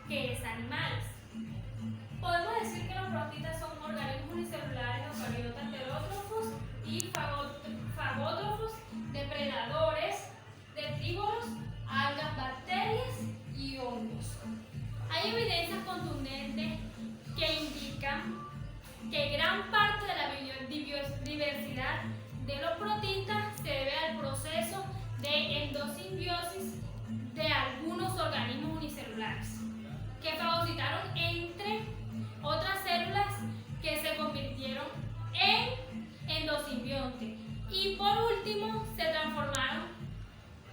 que es animales. Podemos decir que los protistas son organismos unicelulares eucariotas heterótrofos y fagótrofos, depredadores, detrívoros, algas, bacterias y hongos. Hay evidencias contundentes que indican que gran parte de la biodiversidad de los protistas se debe al proceso de endosimbiosis de algunos organismos unicelulares que fagocitaron entre otras células que se convirtieron en endosimbiontes y por último se transformaron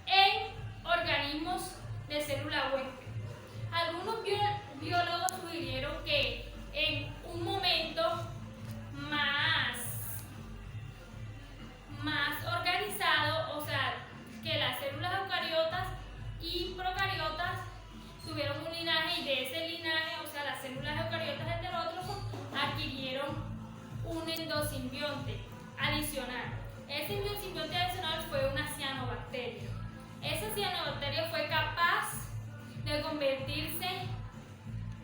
en organismos de célula huésped. Algunos biólogos sugirieron que en un momento más organizado, o sea, que las células eucariotas y procariotas tuvieron un linaje y de ese linaje, o sea, las células eucariotas heterótrofos adquirieron un endosimbionte adicional. Ese endosimbionte adicional fue una cianobacteria. Esa cianobacteria fue capaz de convertirse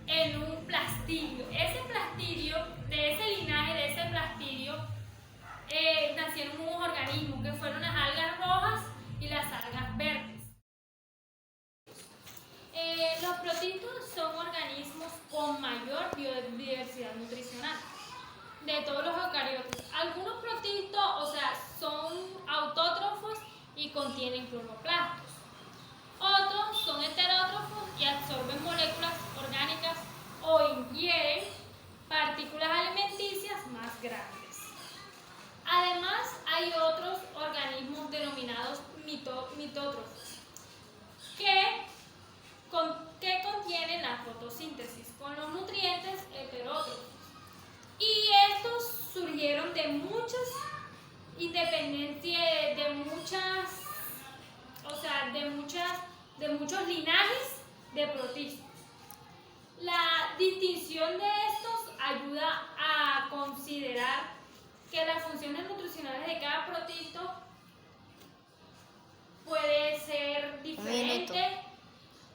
en un plastidio. Ese plastidio, de ese linaje, de ese plastidio, nacieron unos organismos que fueron las algas rojas y las algas verdes. Los protistos son organismos con mayor biodiversidad nutricional de todos los eucariotas. Algunos protistos, o sea, son autótrofos y contienen cloroplastos. Otros son heterótrofos y absorben moléculas orgánicas o ingieren partículas alimenticias más grandes. Además, hay otros organismos denominados mitótrofos que contienen la fotosíntesis con los nutrientes heterótrofos. Y estos surgieron de muchas independencias, de muchos linajes de protistas. La distinción de estos ayuda a considerar que las funciones nutricionales de cada protisto puede ser diferente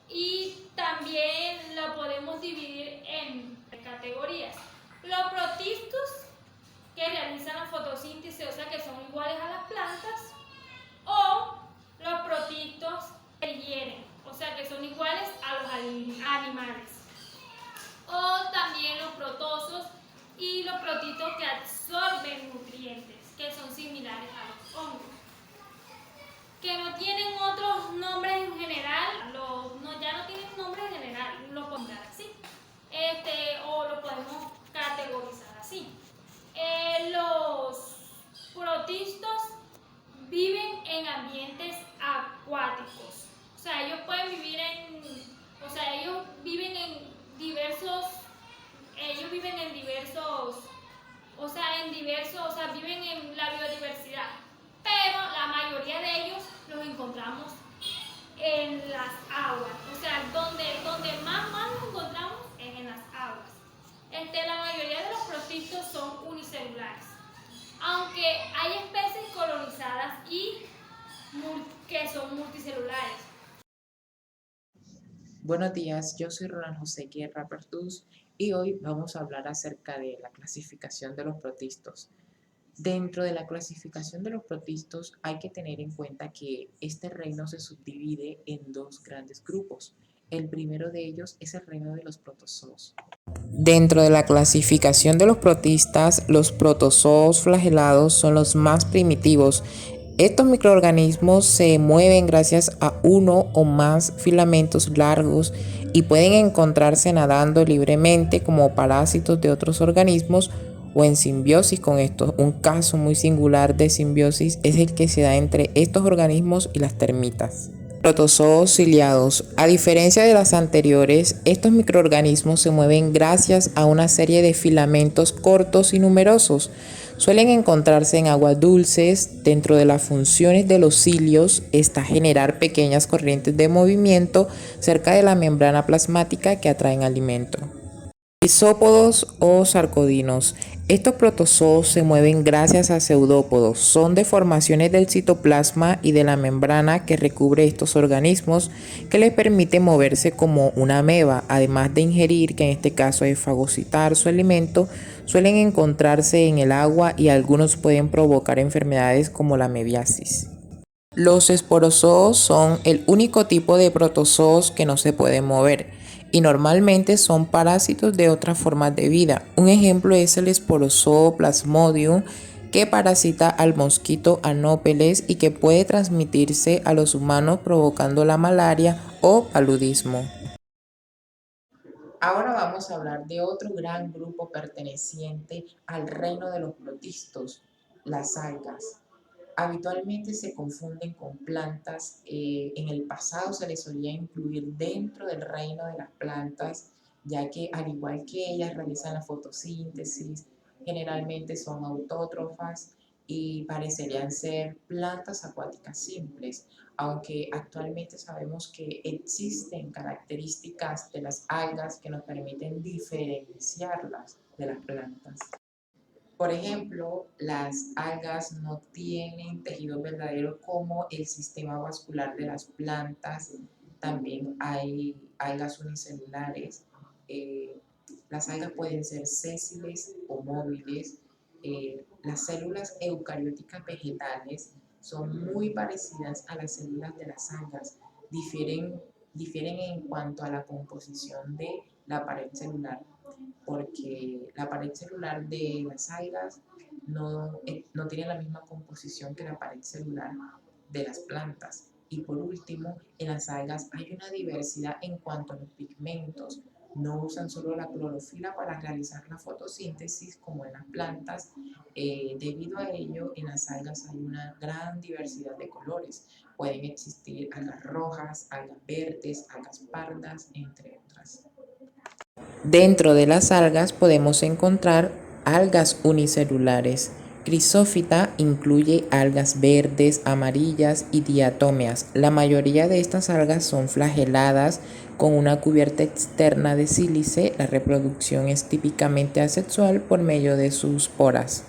y también lo podemos dividir en categorías. Los protistos que realizan la fotosíntesis, o sea que son iguales a las plantas, o los protistos que hieren, o sea que son iguales a los animales, o también los protosos y los protistos que absorben nutrientes, que son similares a los hongos, que no tienen otros nombres en general, ya no tienen nombres en general, lo pondrán así, o lo podemos categorizar así. Los protistos viven en ambientes acuáticos, o sea, ellos pueden vivir ellos viven en diversos, viven en la biodiversidad, pero la mayoría de ellos los encontramos en las aguas, o sea, donde más los encontramos es en las aguas. La mayoría de los protistos son unicelulares, aunque hay especies colonizadas y que son multicelulares. Buenos días, yo soy Ronald José Guerra Pertús y hoy vamos a hablar acerca de la clasificación de los protistos. Dentro de la clasificación de los protistos hay que tener en cuenta que este reino se subdivide en dos grandes grupos. El primero de ellos es el reino de los protozoos. Dentro de la clasificación de los protistas, los protozoos flagelados son los más primitivos. Estos microorganismos se mueven gracias a uno o más filamentos largos y pueden encontrarse nadando libremente como parásitos de otros organismos o en simbiosis con estos. Un caso muy singular de simbiosis es el que se da entre estos organismos y las termitas. Protozoos ciliados. A diferencia de las anteriores, estos microorganismos se mueven gracias a una serie de filamentos cortos y numerosos. Suelen encontrarse en aguas dulces. Dentro de las funciones de los cilios está generar pequeñas corrientes de movimiento cerca de la membrana plasmática que atraen alimento. Isópodos o sarcodinos. Estos protozoos se mueven gracias a pseudópodos. Son deformaciones del citoplasma y de la membrana que recubre estos organismos que les permite moverse como una ameba. Además de ingerir, que en este caso es fagocitar su alimento, suelen encontrarse en el agua y algunos pueden provocar enfermedades como la amebiasis. Los esporozoos son el único tipo de protozoos que no se pueden mover y normalmente son parásitos de otras formas de vida. Un ejemplo es el esporozoo Plasmodium, que parasita al mosquito Anopheles y que puede transmitirse a los humanos provocando la malaria o paludismo. Ahora vamos a hablar de otro gran grupo perteneciente al reino de los protistos, las algas. Habitualmente se confunden con plantas. En el pasado se les solía incluir dentro del reino de las plantas, ya que al igual que ellas realizan la fotosíntesis, generalmente son autótrofas y parecerían ser plantas acuáticas simples, aunque actualmente sabemos que existen características de las algas que nos permiten diferenciarlas de las plantas. Por ejemplo, las algas no tienen tejido verdadero como el sistema vascular de las plantas. También hay algas unicelulares. Eh, las algas pueden ser sésiles o móviles. Las células eucarióticas vegetales son muy parecidas a las células de las algas. Difieren en cuanto a la composición de la pared celular, porque la pared celular de las algas no tiene la misma composición que la pared celular de las plantas. Y por último, en las algas hay una diversidad en cuanto a los pigmentos. No usan solo la clorofila para realizar la fotosíntesis como en las plantas. Debido a ello, en las algas hay una gran diversidad de colores. Pueden existir algas rojas, algas verdes, algas pardas, entre otras. Dentro de las algas podemos encontrar algas unicelulares. Crisófita incluye algas verdes, amarillas y diatómeas. La mayoría de estas algas son flageladas con una cubierta externa de sílice. La reproducción es típicamente asexual por medio de sus poras.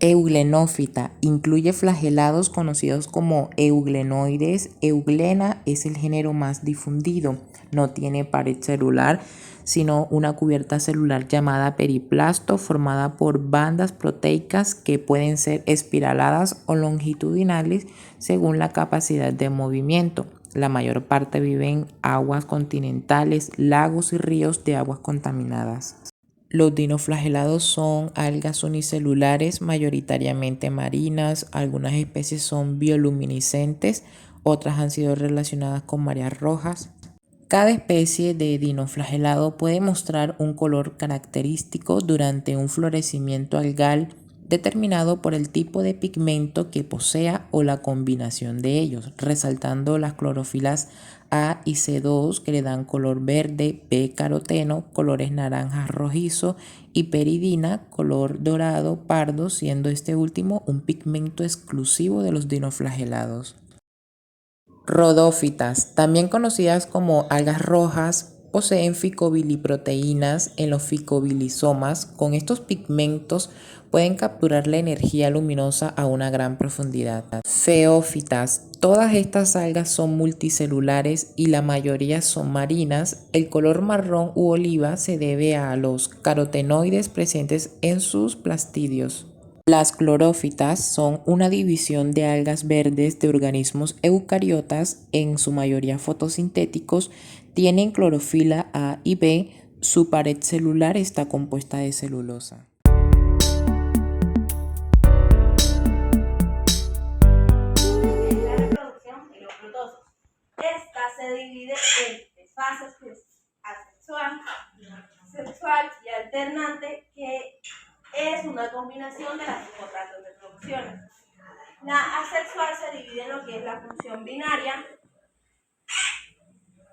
Euglenófita incluye flagelados conocidos como euglenoides. Euglena es el género más difundido. No tiene pared celular, sino una cubierta celular llamada periplasto, formada por bandas proteicas que pueden ser espiraladas o longitudinales según la capacidad de movimiento. La mayor parte vive en aguas continentales, lagos y ríos de aguas contaminadas. Los dinoflagelados son algas unicelulares, mayoritariamente marinas. Algunas especies son bioluminiscentes, otras han sido relacionadas con mareas rojas. Cada especie de dinoflagelado puede mostrar un color característico durante un florecimiento algal determinado por el tipo de pigmento que posea o la combinación de ellos, resaltando las clorofilas A y C2 que le dan color verde, B-caroteno, colores naranja rojizo y peridina, color dorado pardo, siendo este último un pigmento exclusivo de los dinoflagelados. Rodófitas, también conocidas como algas rojas, poseen ficobiliproteínas en los ficobilisomas. Con estos pigmentos pueden capturar la energía luminosa a una gran profundidad. Feófitas, todas estas algas son multicelulares y la mayoría son marinas. El color marrón u oliva se debe a los carotenoides presentes en sus plastidios. Las clorófitas son una división de algas verdes de organismos eucariotas, en su mayoría fotosintéticos, tienen clorofila A y B, su pared celular está compuesta de celulosa. La reproducción de los protozoos. Esta se divide en tres fases, asexual, sexual y alternante, que es una combinación de las otras dos reproducciones. La asexual se divide en lo que es la función binaria.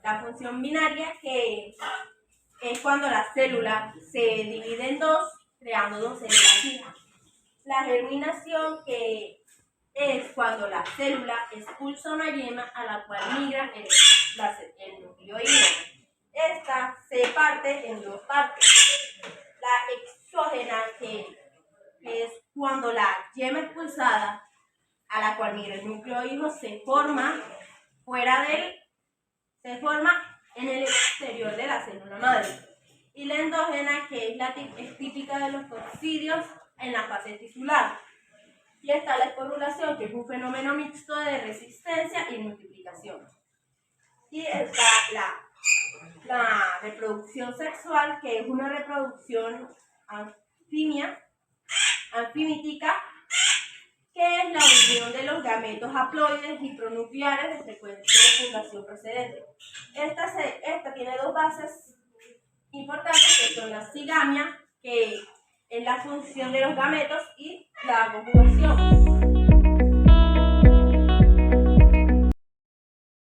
La función binaria, que es cuando la célula se divide en dos, creando dos células hijas. La germinación, que es cuando la célula expulsa una yema a la cual migra el nucleoide. Esta se parte en dos partes. La exógena, que que es cuando la yema expulsada, a la cual migra el núcleo hijo, se forma en el exterior de la célula madre. Y la endógena, que es típica de los coccidios en la fase tisular. Y está la esporulación, que es un fenómeno mixto de resistencia y multiplicación. Y está la reproducción sexual, que es una reproducción anfimítica, que es la unión de los gametos haploides y pronucleares de frecuencia de fecundación precedente. Esta tiene dos bases importantes, que son la cigamia, que es la función de los gametos, y la conjugación.